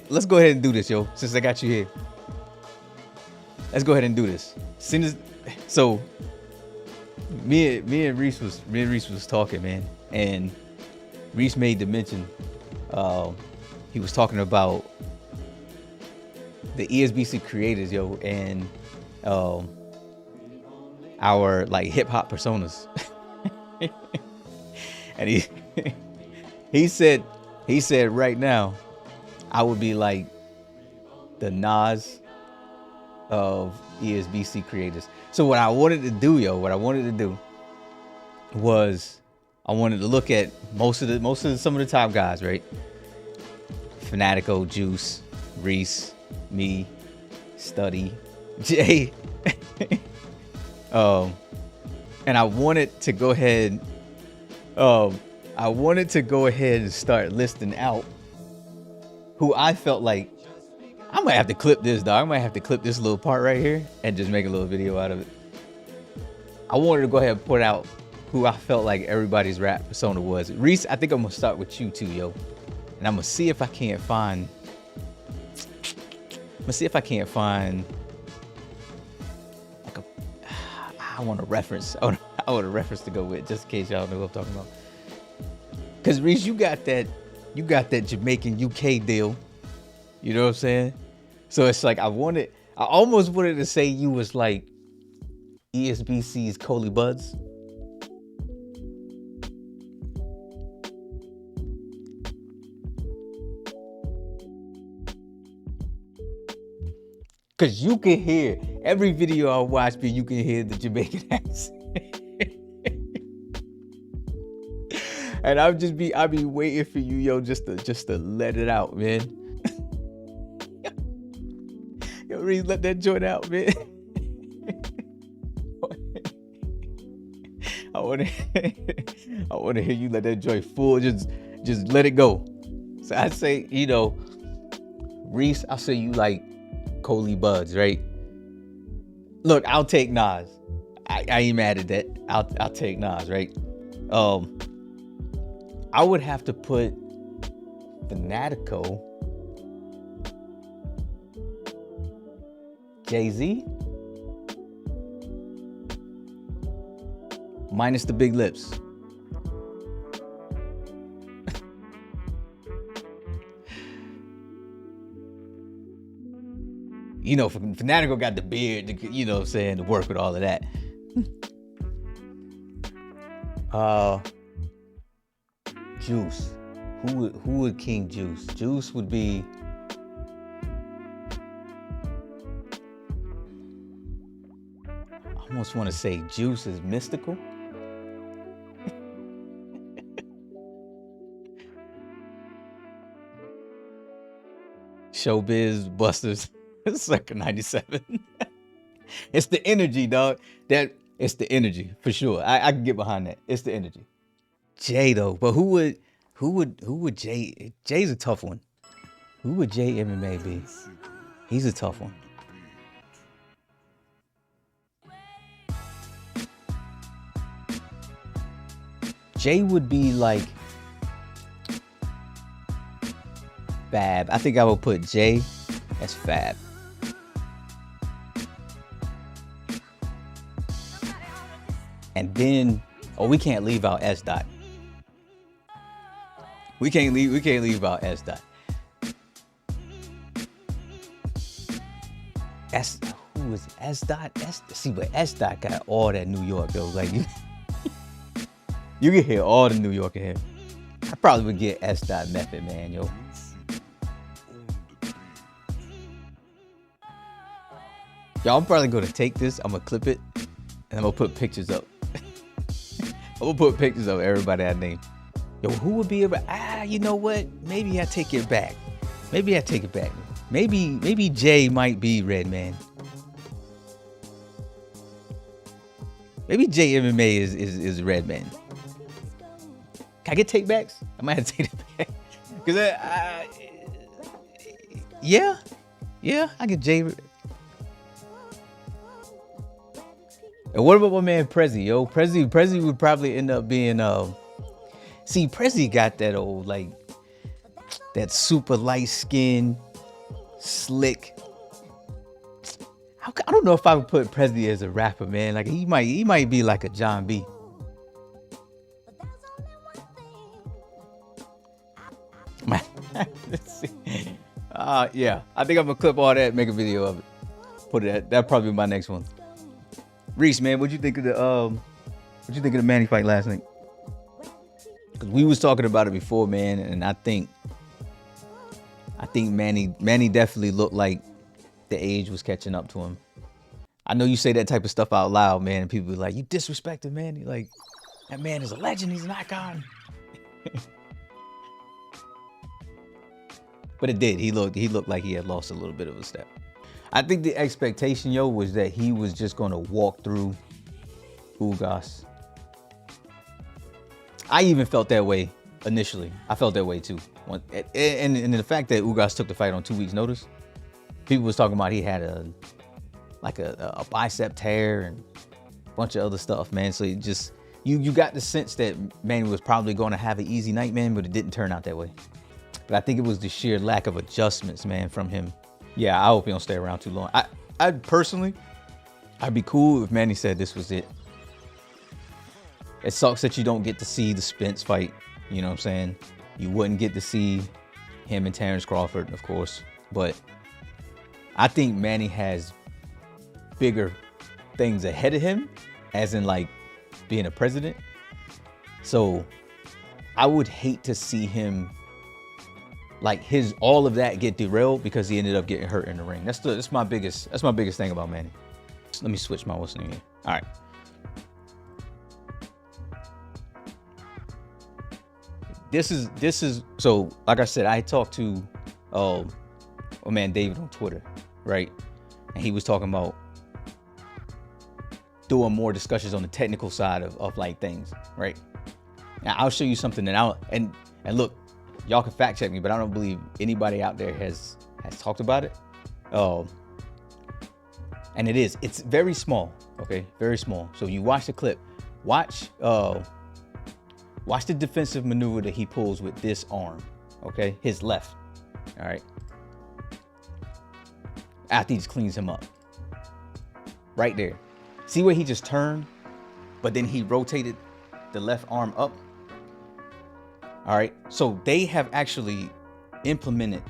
let's go ahead and do this, yo. Since I got you here, let's go ahead and do this. So me and Reese was talking, man, and Reese made the mention. He was talking about the ESBC creators, yo, and our like hip hop personas. And he said right now I would be like the Nas of ESBC creators. So what I wanted to do, was I wanted to look at some of the top guys, right? Fanatico, Juice, Reese, me, Study, Jay. And I wanted to go ahead and start listing out who I felt like I might have to clip this, dog. I might have to clip this little part right here and just make a little video out of it. I wanted to go ahead and put out who I felt like everybody's rap persona was. Reese, I think I'm gonna start with you too, yo. And I'm gonna see if I can't find like I want a reference. I want a reference to go with, just in case y'all know what I'm talking about. Cause Reese, you got that Jamaican UK deal. You know what I'm saying? So it's like I almost wanted to say you was like ESBC's Coley Buds. Cause you can hear every video I watch, but you can hear the Jamaican accent. And I be waiting for you, yo, just to let it out, man. Yo, Reese, let that joint out, man. I wanna hear you let that joint full, just let it go. So I say, you know, Reese, I'll say you like Coley Buds, right? Look, I'll take Nas. I ain't mad at that. I'll take Nas, right? I would have to put Fanatico, Jay-Z, minus the big lips. You know, Fanatico got the beard, you know what I'm saying, to work with all of that. Juice. Who would King Juice? Juice would be I almost want to say Juice is mystical. Showbiz Busters. Circa 97. It's the energy, dog. It's the energy for sure. I can get behind that. It's the energy. Jay though, but who would Jay? Jay's a tough one. Who would Jay MMA be? He's a tough one. Jay would be like Fab. I think I would put Jay as Fab. And then, we can't leave out S. Dot. We can't leave out S. Dot. Who is S. Dot? See, but S. Dot got all that New York though. Like you can hear all the New York in him. I probably would get S. Dot Method Man, yo. Y'all, I'm probably gonna take this. I'm gonna clip it, and I'm gonna put pictures up. I'm gonna put pictures of everybody I named. Yo, who would be able? You know what? Maybe I take it back. Maybe Jay might be Redman. Maybe Jay MMA is Redman. Can I get take backs? I might have to take it back. Cause yeah, I get Jay. And what about my man Prezi, yo? Prezi would probably end up being see, Prezi got that old, like, that super light skin, slick. I don't know if I would put Presley as a rapper, man. Like he might be like a John B. Man, let's see. Yeah, I think I'm gonna clip all that, make a video of it, put it. That'll probably be my next one. Reese, man, what'd you think of the Manny fight last night? Cause we was talking about it before, man, and I think Manny definitely looked like the age was catching up to him. I know you say that type of stuff out loud, man, and people be like, "You disrespected Manny." Like, that man is a legend. He's an icon. But it did. He looked like he had lost a little bit of a step. I think the expectation, yo, was that he was just gonna walk through Ugas. I even felt that way initially. I felt that way too. And the fact that Ugas took the fight on 2 weeks' notice, people was talking about he had a bicep tear and a bunch of other stuff, man. So it just you got the sense that Manny was probably going to have an easy night, man, but it didn't turn out that way. But I think it was the sheer lack of adjustments, man, from him. Yeah, I hope he don't stay around too long. I personally, I'd be cool if Manny said this was it. It sucks that you don't get to see the Spence fight. You know what I'm saying? You wouldn't get to see him and Terrence Crawford, of course. But I think Manny has bigger things ahead of him, as in like being a president. So I would hate to see him, like, all of that get derailed because he ended up getting hurt in the ring. That's my biggest thing about Manny. Let me switch my what's name here. All right. This is so, like I said, I talked to my man David on Twitter, right? And he was talking about doing more discussions on the technical side of like things, right? Now I'll show you something that and look, y'all can fact check me, but I don't believe anybody out there has talked about it. And it's very small, okay? Very small. So you watch the clip, watch the defensive maneuver that he pulls with this arm, okay? His left, all right? After he just cleans him up. Right there. See where he just turned, but then he rotated the left arm up? All right, so they have actually implemented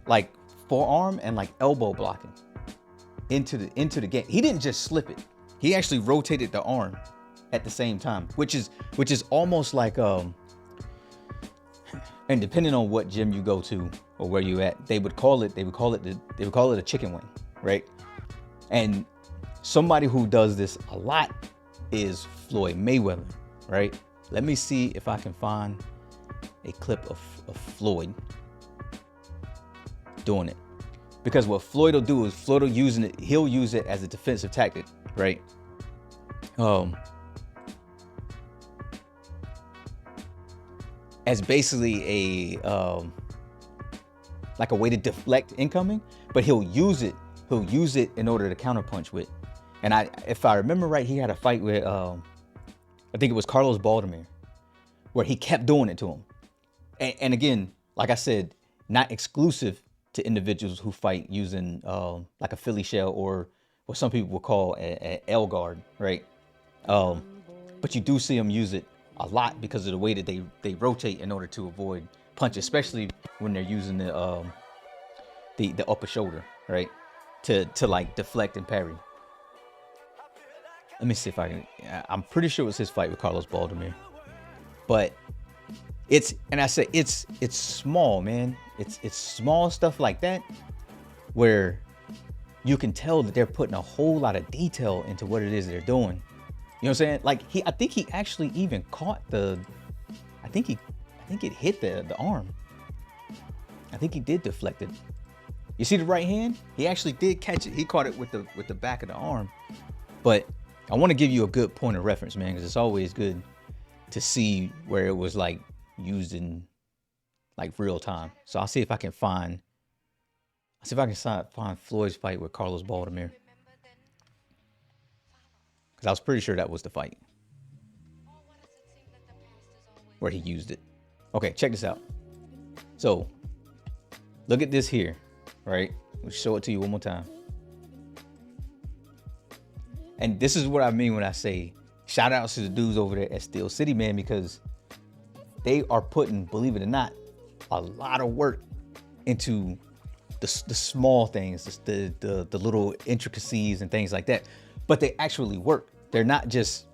like forearm and like elbow blocking into the game. He didn't just slip it. He actually rotated the arm at the same time, which is almost like and depending on what gym you go to or where you at, they would call it a chicken wing, right? And somebody who does this a lot is Floyd Mayweather, right? Let me see if I can find a clip of Floyd doing it. Because what Floyd will do is he'll use it as a defensive tactic, right? As basically like a way to deflect incoming, but he'll use it in order to counterpunch with. And if I remember right, he had a fight with I think it was Carlos Baldomir, where he kept doing it to him. And again, like I said, not exclusive to individuals who fight using like a Philly shell or what some people would call an L guard, right? But you do see them use it a lot because of the way that they rotate in order to avoid punch, especially when they're using the upper shoulder, right? To like deflect and parry. Let me see if I can. I'm pretty sure it was his fight with Carlos Baldomir, but it's small, man. It's small stuff like that where you can tell that they're putting a whole lot of detail into what it is they're doing. You know what I'm saying? Like I think he actually even caught I think it hit the arm. I think he did deflect it. You see the right hand? He actually did catch it. He caught it with the back of the arm. But I want to give you a good point of reference, man, because it's always good to see where it was like used in like real time. So I'll see if I can find Floyd's fight with Carlos Baldomir, because I was pretty sure that was the fight where he used it. Okay, check this out. So look at this here, right? We'll show it to you one more time. And this is what I mean when I say shout outs to the dudes over there at Steel City, man, because they are putting, believe it or not, a lot of work into the small things, the little intricacies and things like that. But they actually work. They're not just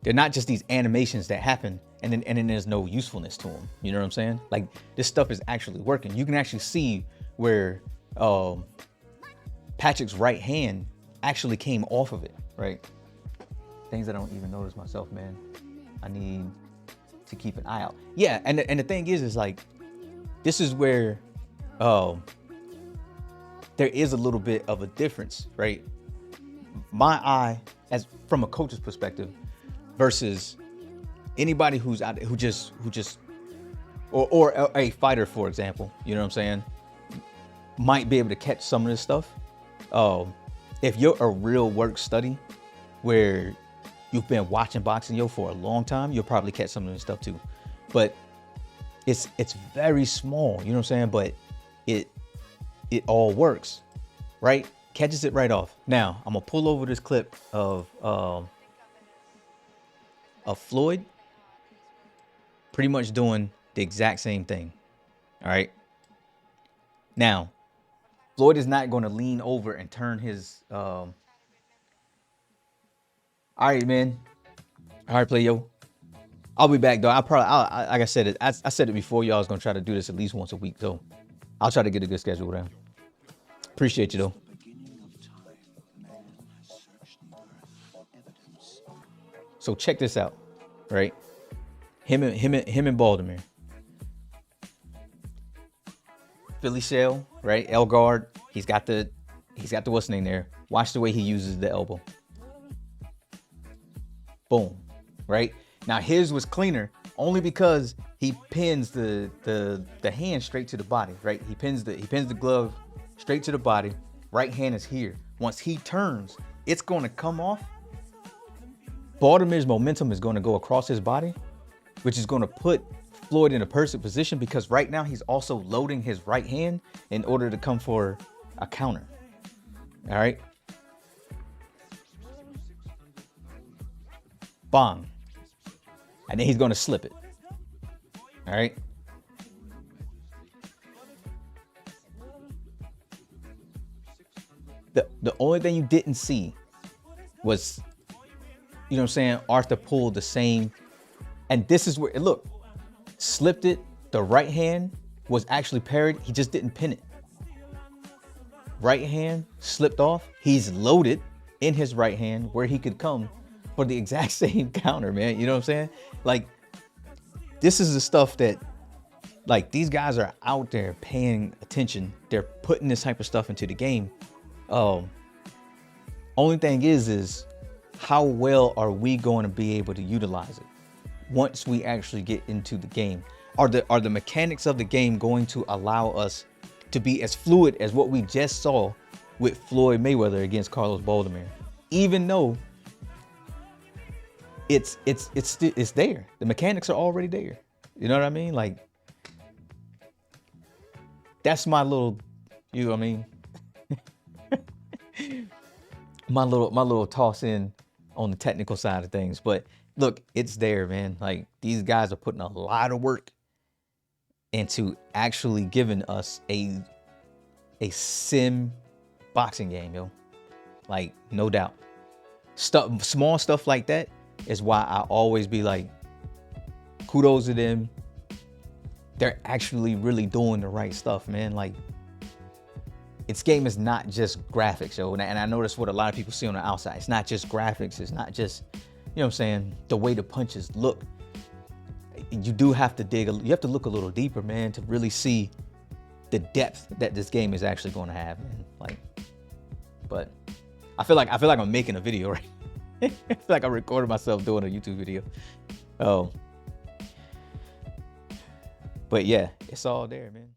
these animations that happen and then there's no usefulness to them. You know what I'm saying? Like, this stuff is actually working. You can actually see where Patrick's right hand actually came off of it, right? Things I don't even notice myself, man. I need to keep an eye out. Yeah, and the thing is like, this is where there is a little bit of a difference, right? My eye, as from a coach's perspective, versus anybody who's out there who just or a fighter, for example, you know what I'm saying, might be able to catch some of this stuff. If you're a real work study where you've been watching boxing for a long time, you'll probably catch some of this stuff too. But it's very small, you know what I'm saying? But it all works, right? Catches it right off. Now I'm gonna pull over this clip of Floyd pretty much doing the exact same thing. All right. Now, Floyd is not going to lean over and turn his all right, man. All right, play yo. I'll be back though. Like I said it. I said it before. Y'all was gonna try to do this at least once a week, so I'll try to get a good schedule down. Appreciate you though. So check this out, right? Him and Baltimore. Philly shell, right? L guard. He's got the what's name there. Watch the way he uses the elbow. Boom, right? Now his was cleaner only because he pins the hand straight to the body, right? He pins the glove straight to the body. Right hand is here. Once he turns, it's going to come off. Baltimore's momentum is going to go across his body, which is going to put Floyd in a perfect position because right now he's also loading his right hand in order to come for a counter. All right. Bang. And then he's going to slip it. All right. The only thing you didn't see was, you know what I'm saying, Arthur pulled the same. And this is where, look, slipped it. The right hand was actually parried. He just didn't pin it. Right hand slipped off. He's loaded in his right hand where he could come for the exact same counter, man. You know what I'm saying? Like, this is the stuff that, like, these guys are out there paying attention. They're putting this type of stuff into the game. Only thing is how well are we going to be able to utilize it once we actually get into the game? Are the mechanics of the game going to allow us to be as fluid as what we just saw with Floyd Mayweather against Carlos Baldomir? Even though it's there, the mechanics are already there. You know what I mean? Like, that's my little, you know what I mean? my little toss in on the technical side of things. But look, it's there, man. Like, these guys are putting a lot of work into actually giving us a sim boxing game, yo. Like, no doubt. Small stuff like that is why I always be like, kudos to them. They're actually really doing the right stuff, man. Like, its game is not just graphics, yo. And I notice what a lot of people see on the outside. It's not just graphics. It's not just, you know what I'm saying, the way the punches look. You do have to you have to look a little deeper, man, to really see the depth that this game is actually going to have, man. Like, but I feel like I'm making a video, right? I feel like I recorded myself doing a YouTube video. But yeah, it's all there, man.